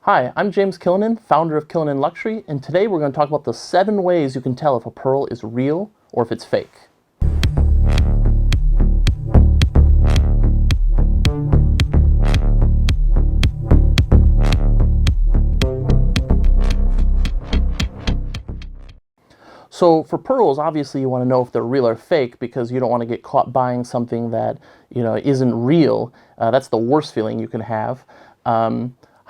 Hi, I'm James Killinan, founder of Killinan Luxury, and today we're going to talk about the 7 ways you can tell if a pearl is real or if it's fake. So for pearls, obviously you want to know if they're real or fake because you don't want to get caught buying something that isn't real. That's the worst feeling you can have.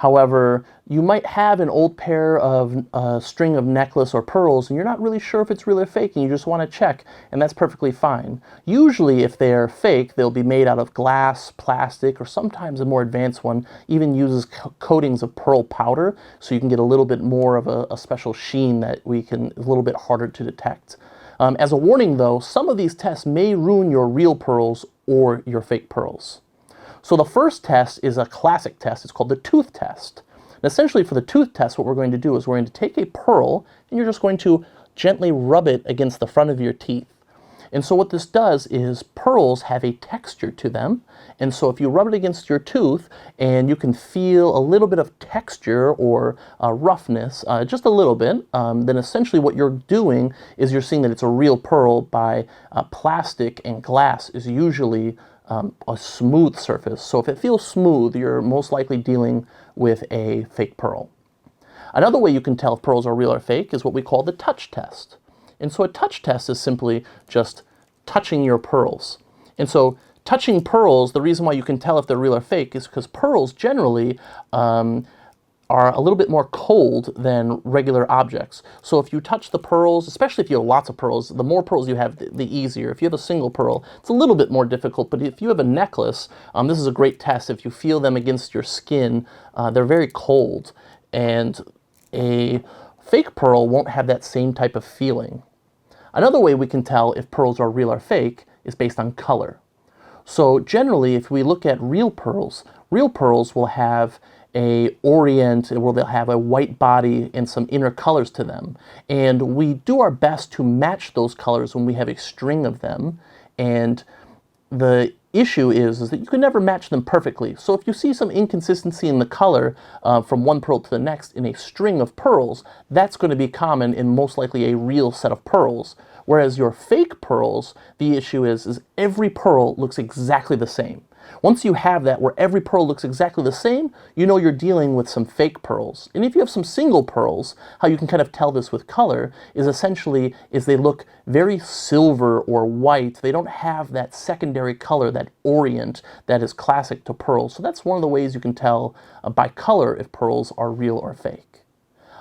However, you might have an old pair of string of necklace or pearls and you're not really sure if it's real or fake and you just want to check, and that's perfectly fine. Usually if they're fake, they'll be made out of glass, plastic, or sometimes a more advanced one even uses coatings of pearl powder, so you can get a little bit more of a special sheen that is a little bit harder to detect. As a warning though, some of these tests may ruin your real pearls or your fake pearls. So the first test is a classic test. It's called the tooth test. And essentially for the tooth test, what we're going to do is we're going to take a pearl and you're just going to gently rub it against the front of your teeth. And so what this does is pearls have a texture to them. And so if you rub it against your tooth and you can feel a little bit of texture or roughness, just a little bit, then essentially what you're doing is you're seeing that it's a real pearl by plastic, and glass is usually a smooth surface. So if it feels smooth, you're most likely dealing with a fake pearl. Another way you can tell if pearls are real or fake is what we call the touch test. And so a touch test is simply just touching your pearls. And so touching pearls, the reason why you can tell if they're real or fake is because pearls generally are a little bit more cold than regular objects. So if you touch the pearls, especially if you have lots of pearls, the more pearls you have, the easier. If you have a single pearl, it's a little bit more difficult, but if you have a necklace, this is a great test. If you feel them against your skin, they're very cold, and a fake pearl won't have that same type of feeling. Another way we can tell if pearls are real or fake is based on color. So generally, if we look at real pearls will have a orient, where they'll have a white body and some inner colors to them. And we do our best to match those colors when we have a string of them. And the issue is that you can never match them perfectly. So if you see some inconsistency in the color from one pearl to the next in a string of pearls, that's going to be common in most likely a real set of pearls. Whereas your fake pearls, the issue is every pearl looks exactly the same. Once you have that where every pearl looks exactly the same, you know you're dealing with some fake pearls. And if you have some single pearls, how you can kind of tell this with color is essentially they look very silver or white. They don't have that secondary color, that orient that is classic to pearls. So that's one of the ways you can tell by color if pearls are real or fake.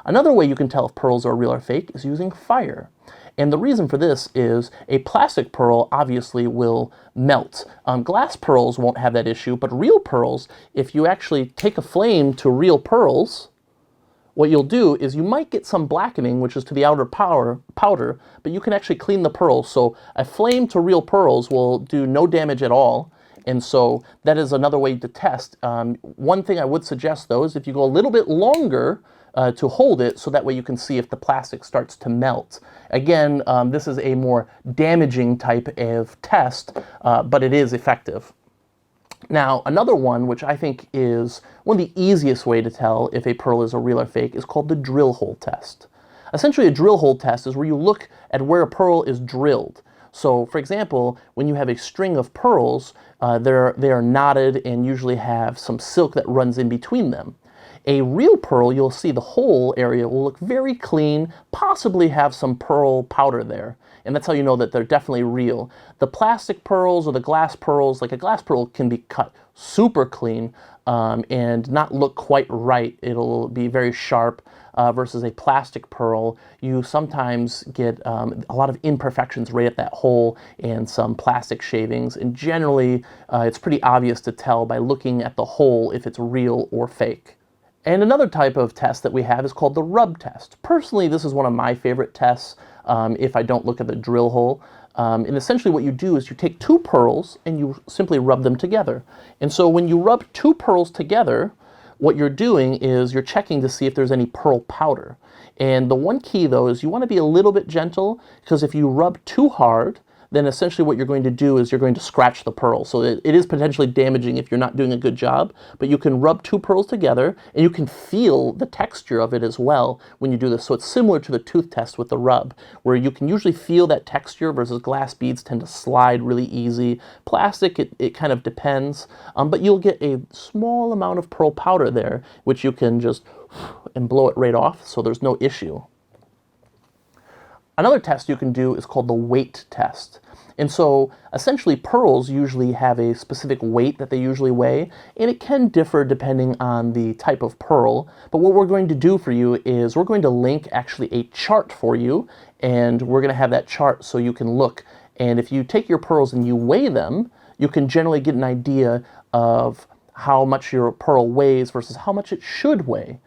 Another way you can tell if pearls are real or fake is using fire. And the reason for this is a plastic pearl obviously will melt. Glass pearls won't have that issue, but real pearls, if you actually take a flame to real pearls, what you'll do is you might get some blackening, which is to the outer powder, but you can actually clean the pearls. So a flame to real pearls will do no damage at all. And so that is another way to test. One thing I would suggest though is if you go a little bit longer to hold it, so that way you can see if the plastic starts to melt. Again, this is a more damaging type of test, but it is effective. Now, another one, which I think is one of the easiest way to tell if a pearl is a real or fake, is called the drill hole test. Essentially, a drill hole test is where you look at where a pearl is drilled. So, for example, when you have a string of pearls, they are knotted and usually have some silk that runs in between them. A real pearl, you'll see the whole area will look very clean, possibly have some pearl powder there. And that's how you know that they're definitely real. The plastic pearls or the glass pearls, like a glass pearl can be cut super clean and not look quite right. It'll be very sharp versus a plastic pearl. You sometimes get a lot of imperfections right at that hole and some plastic shavings. And generally, it's pretty obvious to tell by looking at the hole if it's real or fake. And another type of test that we have is called the rub test. Personally, this is one of my favorite tests if I don't look at the drill hole. And essentially what you do is you take 2 pearls and you simply rub them together. And so when you rub 2 pearls together, what you're doing is you're checking to see if there's any pearl powder. And the one key though is you want to be a little bit gentle, because if you rub too hard, then essentially what you're going to do is you're going to scratch the pearl. So it is potentially damaging if you're not doing a good job, but you can rub two pearls together and you can feel the texture of it as well when you do this. So it's similar to the tooth test with the rub, where you can usually feel that texture versus glass beads tend to slide really easy. Plastic, it kind of depends, but you'll get a small amount of pearl powder there, which you can just and blow it right off, so there's no issue. Another test you can do is called the weight test. And so essentially pearls usually have a specific weight that they usually weigh, and it can differ depending on the type of pearl. But what we're going to do for you is we're going to link actually a chart for you, and we're going to have that chart so you can look. And if you take your pearls and you weigh them, you can generally get an idea of how much your pearl weighs versus how much it should weigh.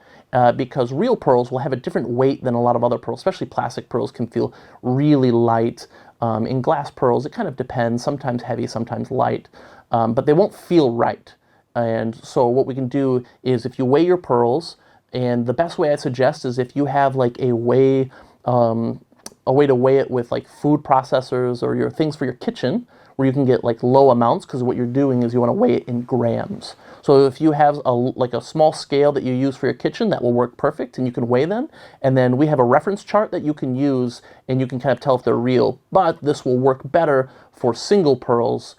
Because real pearls will have a different weight than a lot of other pearls, especially plastic pearls can feel really light. In glass pearls, it kind of depends, sometimes heavy, sometimes light, but they won't feel right. And so what we can do is if you weigh your pearls, and the best way I suggest is if you have like a way to weigh it with like food processors or your things for your kitchen, where you can get like low amounts, because what you're doing is you want to weigh it in grams. So if you have like a small scale that you use for your kitchen, that will work perfect, and you can weigh them. And then we have a reference chart that you can use, and you can kind of tell if they're real. But this will work better for single pearls,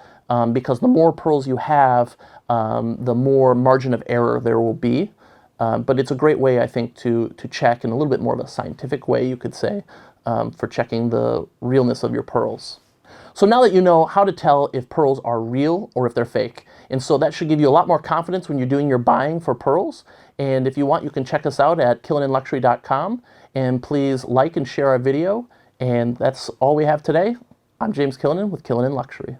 because the more pearls you have, the more margin of error there will be. But it's a great way, I think, to check in a little bit more of a scientific way, you could say, for checking the realness of your pearls. So now that you know how to tell if pearls are real or if they're fake, and so that should give you a lot more confidence when you're doing your buying for pearls. And if you want, you can check us out at killininluxury.com, and please like and share our video. And that's all we have today. I'm James Killinen with Killinen Luxury.